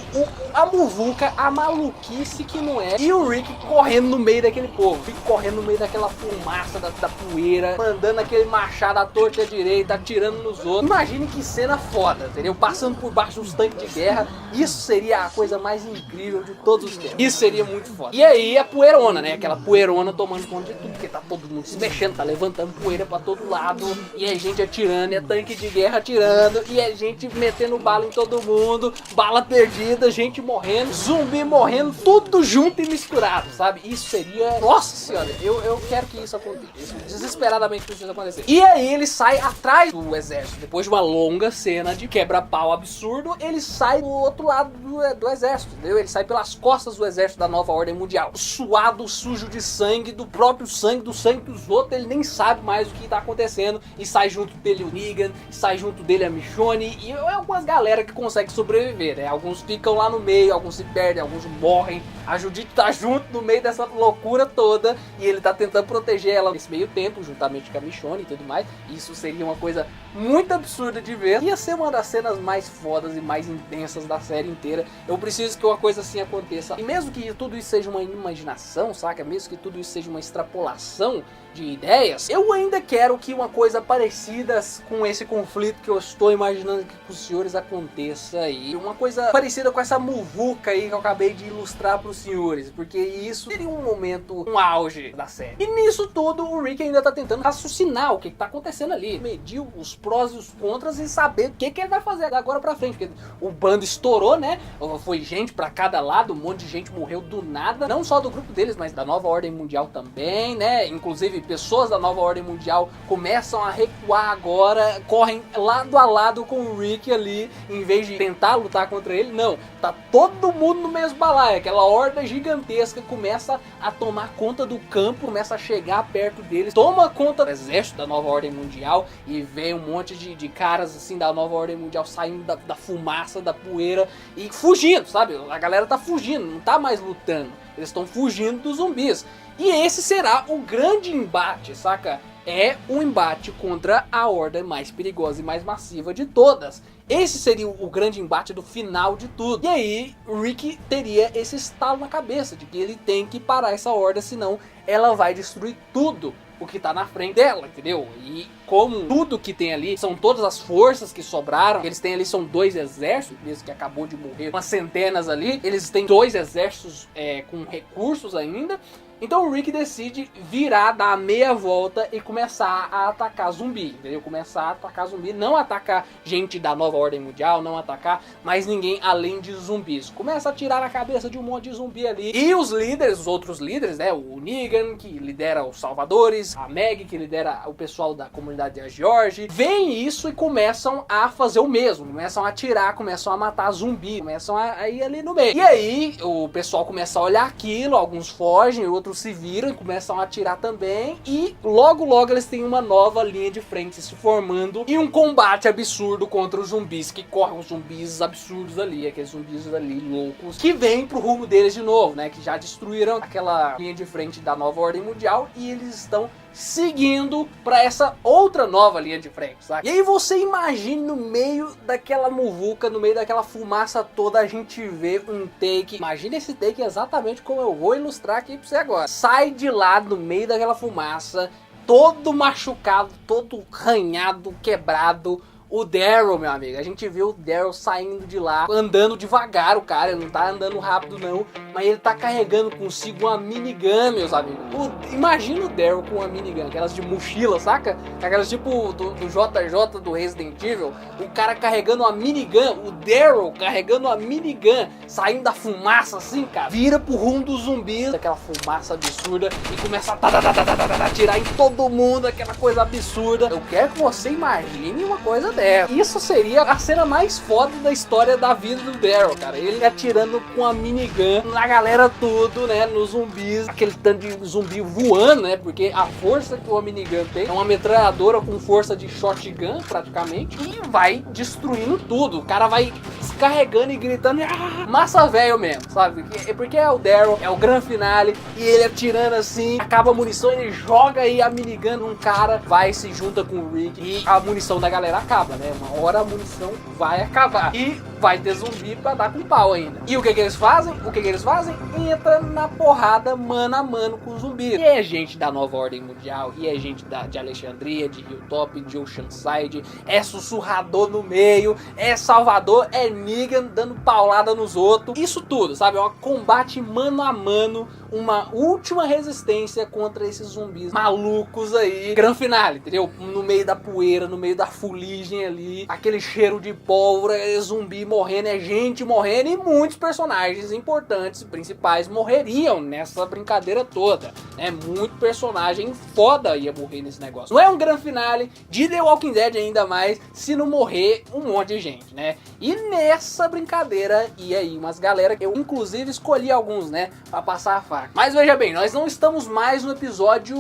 a muvuca, a maluquice que não é, e o Rick correndo no meio daquele povo, Rick correndo no meio daquela fumaça, da poeira, mandando aquele machado à torta e à direita, atirando nos outros. Imagine que cena foda, entendeu? Passando por baixo dos tanques de guerra, isso seria a coisa mais incrível de todos os tempos. Isso seria muito foda. E aí a poeirona, né? Aquela poeirona tomando conta de tudo, porque tá todo mundo se mexendo, tá levantando poeira pra todo lado, e é gente atirando, e é tanque de guerra atirando, e é gente metendo bala em todo mundo, bala perdida, gente morrendo, zumbi morrendo, tudo junto e misturado, sabe? Isso seria... Nossa senhora, eu quero que isso aconteça, desesperadamente que isso aconteça. E aí ele sai atrás do exército, depois de uma longa cena de quebra-pau absurdo, ele sai do outro lado do exército, entendeu? Ele sai pelas costas do exército da Nova Ordem Mundial, suado, sujo de sangue, do próprio sangue, do sangue dos outros, ele nem sabe mais o que tá acontecendo, e sai junto dele o Negan, sai junto dele a Michonne, e algumas galera que conseguem sobreviver, né? Alguns ficam lá no meio, alguns se perdem, alguns morrem. A Judith tá junto no meio dessa loucura toda, e ele tá tentando proteger ela nesse meio tempo, juntamente com a Michonne e tudo mais. Isso seria uma coisa muito absurda de ver. Ia ser uma das cenas mais fodas e mais intensas da série inteira. Eu preciso que uma coisa assim aconteça. E mesmo que tudo isso seja uma imaginação, saca? Mesmo que tudo isso seja uma extrapolação de ideias, eu ainda quero que uma coisa parecida com esse conflito que eu estou imaginando que com os senhores aconteça aí. Uma coisa parecida com essa muvuca aí que eu acabei de ilustrar para os senhores, porque isso seria um momento, um auge da série. E nisso tudo, o Rick ainda tá tentando raciocinar o que tá acontecendo ali, medir os prós e os contras e saber o que ele vai fazer agora pra frente, porque o bando estourou, né? Foi gente pra cada lado, um monte de gente morreu do nada, não só do grupo deles, mas da Nova Ordem Mundial também, né? Inclusive pessoas da Nova Ordem Mundial começam a recuar agora, correm lado a lado com o Rick ali, em vez de tentar lutar contra ele, não, tá todo mundo no mesmo balaio, aquela horda gigantesca começa a tomar conta do campo, começa a chegar perto deles, toma conta do exército da Nova Ordem Mundial, e vem um monte de caras assim da Nova Ordem Mundial saindo da fumaça, da poeira e fugindo, sabe? A galera tá fugindo, não tá mais lutando, eles estão fugindo dos zumbis. E esse será o grande embate, saca? É um embate contra a horda mais perigosa e mais massiva de todas. Esse seria o grande embate do final de tudo. E aí, o Rick teria esse estalo na cabeça de que ele tem que parar essa horda, senão ela vai destruir tudo o que tá na frente dela, entendeu? E como tudo que tem ali são todas as forças que sobraram, que eles têm ali são 2 exércitos, mesmo que acabou de morrer umas centenas ali, eles têm 2 exércitos com recursos ainda. Então o Rick decide virar, dar a meia volta e começar a atacar zumbi, entendeu? Começar a atacar zumbi, não atacar gente da Nova Ordem Mundial, não atacar mais ninguém além de zumbis. Começa a tirar na cabeça de um monte de zumbi ali. E os líderes, os outros líderes, né? O Negan, que lidera os Salvadores, a Maggie, que lidera o pessoal da comunidade de George, veem isso e começam a fazer o mesmo. Começam a atirar, começam a matar zumbi, começam a ir ali no meio. E aí o pessoal começa a olhar aquilo, alguns fogem, outros se viram e começam a atirar também, e logo eles têm uma nova linha de frente se formando e um combate absurdo contra os zumbis que correm, os zumbis absurdos ali, aqueles zumbis ali loucos que vêm pro rumo deles de novo, né, que já destruíram aquela linha de frente da Nova Ordem Mundial e eles estão seguindo para essa outra nova linha de frente, sabe? E aí você imagine no meio daquela muvuca, no meio daquela fumaça toda, a gente vê um take. Imagina esse take exatamente como eu vou ilustrar aqui pra você agora. Sai de lá no meio daquela fumaça, todo machucado, todo arranhado, quebrado, o Daryl, meu amigo. A gente viu o Daryl saindo de lá, andando devagar, o cara, ele não tá andando rápido não, mas ele tá carregando consigo uma minigun, meus amigos. Imagina o Daryl com uma minigun, aquelas de mochila, saca? Aquelas tipo do JJ do Resident Evil, o cara carregando uma minigun, o Daryl carregando uma minigun, saindo da fumaça assim, cara, vira pro rumo dos zumbis, aquela fumaça absurda e começa a atirar em todo mundo, aquela coisa absurda. Eu quero que você imagine uma coisa dessa. Isso seria a cena mais foda da história da vida do Daryl, cara. Ele atirando com a minigun na galera tudo, né, nos zumbis, aquele tanto de zumbi voando, né, porque a força que o minigun tem é uma metralhadora com força de shotgun, praticamente, e vai destruindo tudo. O cara vai descarregando e gritando, massa velho mesmo, sabe? Porque é o Daryl, é o grande finale, e ele atirando assim, acaba a munição, ele joga aí a minigun num cara, vai, se junta com o Rick, e a munição da galera acaba, né? Uma hora a munição vai acabar, e vai ter zumbi pra dar com pau ainda. E o que eles fazem? Entra na porrada mano a mano com o zumbi. E é gente da Nova Ordem Mundial, e é gente de Alexandria, de Hilltop, de Oceanside, é sussurrador no meio, é Salvador, é Negan dando paulada nos outros. Isso tudo, sabe? É um combate mano a mano, uma última resistência contra esses zumbis malucos aí. Grande finale, entendeu? No meio da poeira, no meio da fuligem ali, aquele cheiro de pólvora, é zumbi morrendo, é gente morrendo, e muitos personagens importantes, principais, morreriam nessa brincadeira toda, né? Muito personagem foda ia morrer nesse negócio. Não é um grande finale de The Walking Dead ainda mais se não morrer um monte de gente, né? E nessa brincadeira ia aí umas galera, eu inclusive escolhi alguns, né, pra passar a faca. Mas veja bem, nós não estamos mais no episódio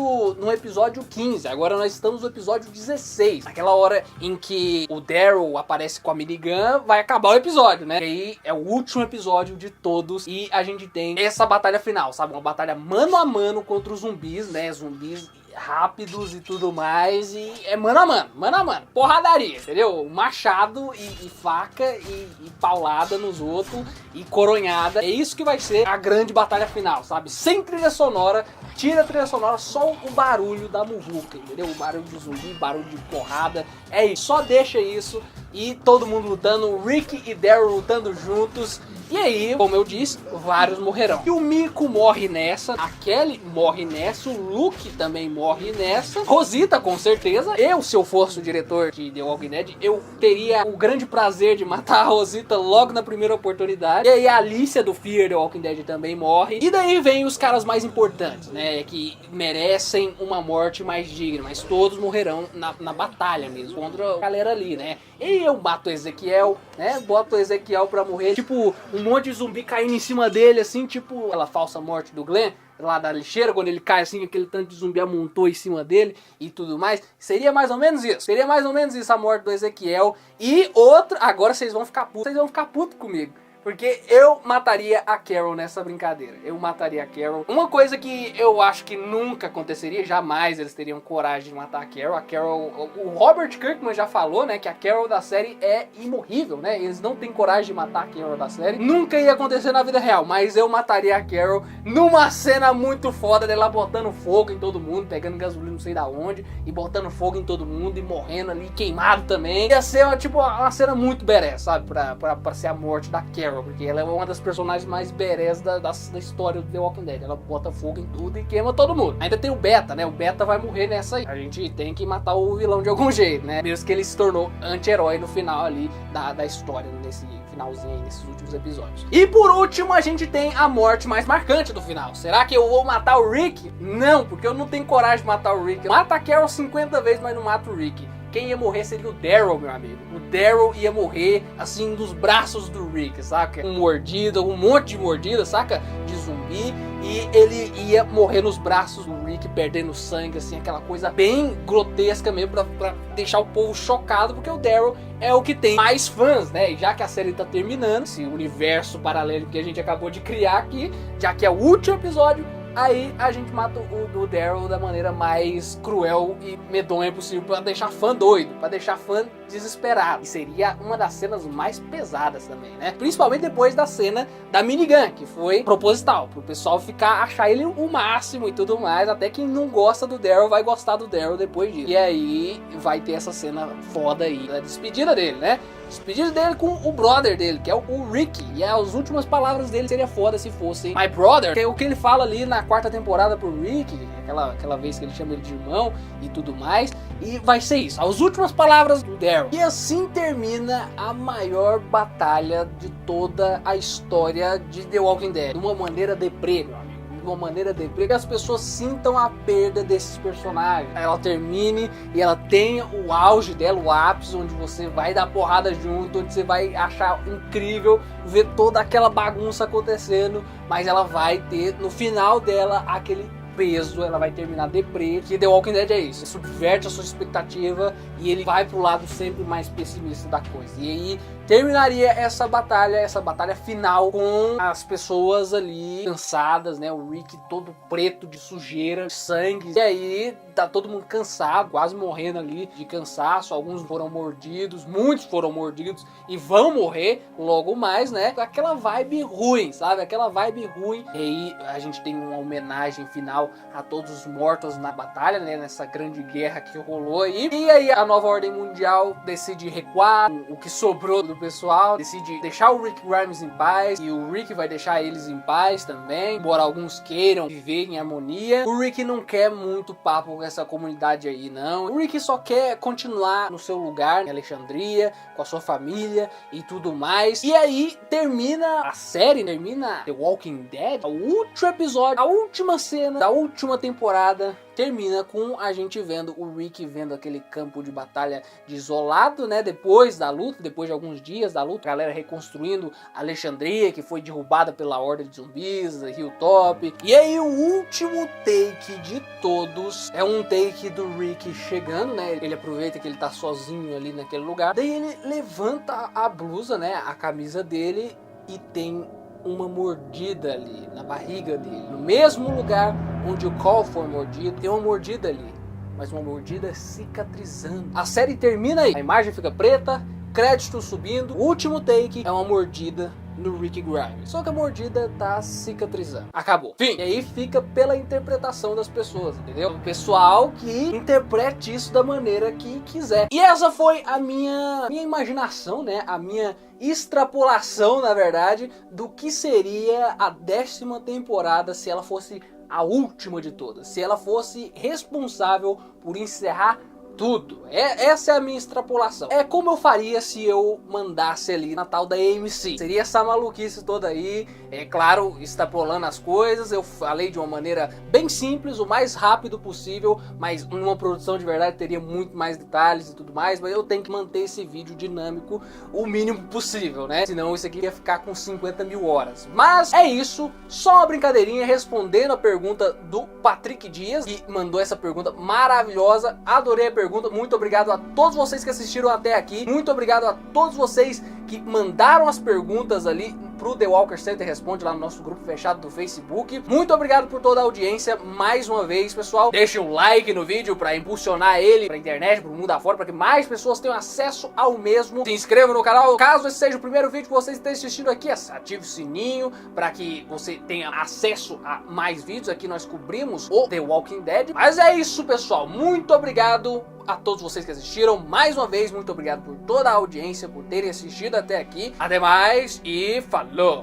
15, agora nós estamos no episódio 16. Aquela hora em que o Daryl aparece com a minigun, vai acabar o episódio, né? E aí é o último episódio de todos e a gente tem essa batalha final, sabe? Uma batalha mano a mano contra os zumbis, né? Zumbis rápidos e tudo mais, e é mano a mano, porradaria, entendeu? Machado e faca e paulada nos outros e coronhada. É isso que vai ser a grande batalha final, sabe? Sem trilha sonora, tira a trilha sonora, só o barulho da muvuca, entendeu? O barulho de zumbi, barulho de porrada, é isso, só deixa isso e todo mundo lutando, Rick e Daryl lutando juntos. E aí, como eu disse, vários morrerão. E o Miko morre nessa, a Kelly morre nessa, o Luke também morre nessa, Rosita com certeza. Eu, se eu fosse o diretor de The Walking Dead, eu teria o grande prazer de matar a Rosita logo na primeira oportunidade. E aí a Alicia do Fear The Walking Dead também morre. E daí vem os caras mais importantes, né, que merecem uma morte mais digna, mas todos morrerão na batalha mesmo, contra a galera ali, né. E eu mato o Ezequiel, né, boto o Ezequiel pra morrer, tipo, um monte de zumbi caindo em cima dele, assim, tipo aquela falsa morte do Glenn, lá da lixeira, quando ele cai assim, aquele tanto de zumbi amontou em cima dele e tudo mais. Seria mais ou menos isso. Seria mais ou menos isso a morte do Ezequiel. E outra, agora vocês vão ficar putos comigo. Porque eu mataria a Carol nessa brincadeira. Eu mataria a Carol. Uma coisa que eu acho que nunca aconteceria, jamais eles teriam coragem de matar a Carol. A Carol, o Robert Kirkman já falou, né, que a Carol da série é imorrível, né? Eles não têm coragem de matar a Carol da série. Nunca ia acontecer na vida real, mas eu mataria a Carol numa cena muito foda dela botando fogo em todo mundo, pegando gasolina não sei da onde, e botando fogo em todo mundo, e morrendo ali, queimado também. Ia ser, tipo, uma cena muito badass, sabe? Pra ser a morte da Carol. Porque ela é uma das personagens mais badass da história do The Walking Dead. Ela bota fogo em tudo e queima todo mundo. Ainda tem o Beta, né? O Beta vai morrer nessa aí. A gente tem que matar o vilão de algum jeito, né? Mesmo que ele se tornou anti-herói no final ali da história, nesse finalzinho aí, nesses últimos episódios. E por último, a gente tem a morte mais marcante do final. Será que eu vou matar o Rick? Não, porque eu não tenho coragem de matar o Rick. Mata a Carol 50 vezes, mas não mata o Rick. Quem ia morrer seria o Daryl, meu amigo. O Daryl ia morrer, assim, dos braços do Rick, saca? Com mordida, um monte de mordida, saca? De zumbi. E ele ia morrer nos braços do Rick, perdendo sangue, assim, aquela coisa bem grotesca mesmo, pra deixar o povo chocado, porque o Daryl é o que tem mais fãs, né? E já que a série tá terminando, esse universo paralelo que a gente acabou de criar aqui, já que é o último episódio, Aí a gente mata o Daryl da maneira mais cruel e medonha possível pra deixar fã doido, pra deixar fã desesperado. E seria uma das cenas mais pesadas também, né? Principalmente depois da cena da minigun, que foi proposital, pro pessoal achar ele o máximo e tudo mais. Até quem não gosta do Daryl vai gostar do Daryl depois disso. E aí vai ter essa cena foda aí, a despedida dele, né? Despedido dele com o brother dele, que é o Ricky. E as últimas palavras dele seria foda se fossem my brother, que é o que ele fala ali na 4ª temporada pro Ricky, aquela vez que ele chama ele de irmão e tudo mais. E vai ser isso, as últimas palavras do Daryl. E assim termina a maior batalha de toda a história de The Walking Dead. De uma maneira deprê, meu amigo. De uma maneira deprê, que as pessoas sintam a perda desses personagens. Ela termine e ela tenha o auge dela, o ápice, onde você vai dar porrada junto, onde você vai achar incrível ver toda aquela bagunça acontecendo, mas ela vai ter no final dela aquele peso, ela vai terminar deprê, que The Walking Dead é isso, ele subverte a sua expectativa e ele vai pro lado sempre mais pessimista da coisa. E aí terminaria essa batalha final com as pessoas ali cansadas, né, o Rick todo preto de sujeira, de sangue, e aí tá todo mundo cansado, quase morrendo ali de cansaço, alguns foram mordidos, muitos foram mordidos e vão morrer logo mais, né, aquela vibe ruim, sabe, aquela vibe ruim. E aí a gente tem uma homenagem final a todos os mortos na batalha, né, nessa grande guerra que rolou aí. E aí a nova ordem mundial decide recuar, o que sobrou do pessoal decide deixar o Rick Grimes em paz, e o Rick vai deixar eles em paz também, embora alguns queiram viver em harmonia. O Rick não quer muito papo com essa comunidade aí, não. O Rick só quer continuar no seu lugar em Alexandria, com a sua família e tudo mais. E aí termina a série, termina The Walking Dead, o último episódio, a última cena da última temporada termina com a gente vendo o Rick vendo aquele campo de batalha desolado, né, depois da luta, depois de alguns dias da luta, a galera reconstruindo Alexandria, que foi derrubada pela horda de zumbis, Hilltop. E aí o último take de todos é um take do Rick chegando, né, ele aproveita que ele tá sozinho ali naquele lugar, daí ele levanta a blusa, né, a camisa dele, e tem uma mordida ali na barriga dele, no mesmo lugar onde o Cole foi mordido, tem uma mordida ali, mas uma mordida cicatrizando. A série termina aí, a imagem fica preta, crédito subindo, o último take é uma mordida no Rick Grimes, só que a mordida tá cicatrizando. Acabou. Fim. E aí fica pela interpretação das pessoas, entendeu? O pessoal que interprete isso da maneira que quiser. E essa foi a minha imaginação, né? A minha extrapolação, na verdade, do que seria a 10ª temporada se ela fosse a última de todas, se ela fosse responsável por encerrar tudo. Essa é a minha extrapolação. É como eu faria se eu mandasse ali na tal da AMC. Seria essa maluquice toda aí. É claro, extrapolando as coisas. Eu falei de uma maneira bem simples, o mais rápido possível. Mas uma produção de verdade teria muito mais detalhes e tudo mais. Mas eu tenho que manter esse vídeo dinâmico o mínimo possível, né? Senão isso aqui ia ficar com 50 mil horas. Mas é isso. Só uma brincadeirinha respondendo a pergunta do Patrick Dias, que mandou essa pergunta maravilhosa. Adorei a pergunta. Muito obrigado a todos vocês que assistiram até aqui. Muito obrigado a todos vocês que mandaram as perguntas ali pro The Walker Center Responde lá no nosso grupo fechado do Facebook. Muito obrigado por toda a audiência mais uma vez, pessoal. Deixe um like no vídeo para impulsionar ele pra internet, pro mundo afora, para que mais pessoas tenham acesso ao mesmo. Se inscreva no canal, caso esse seja o primeiro vídeo que você esteja assistindo aqui, ative o sininho para que você tenha acesso a mais vídeos. Aqui nós cobrimos o The Walking Dead. Mas é isso, pessoal. Muito obrigado a todos vocês que assistiram. Mais uma vez, muito obrigado por toda a audiência, por terem assistido até aqui. Até mais e falou!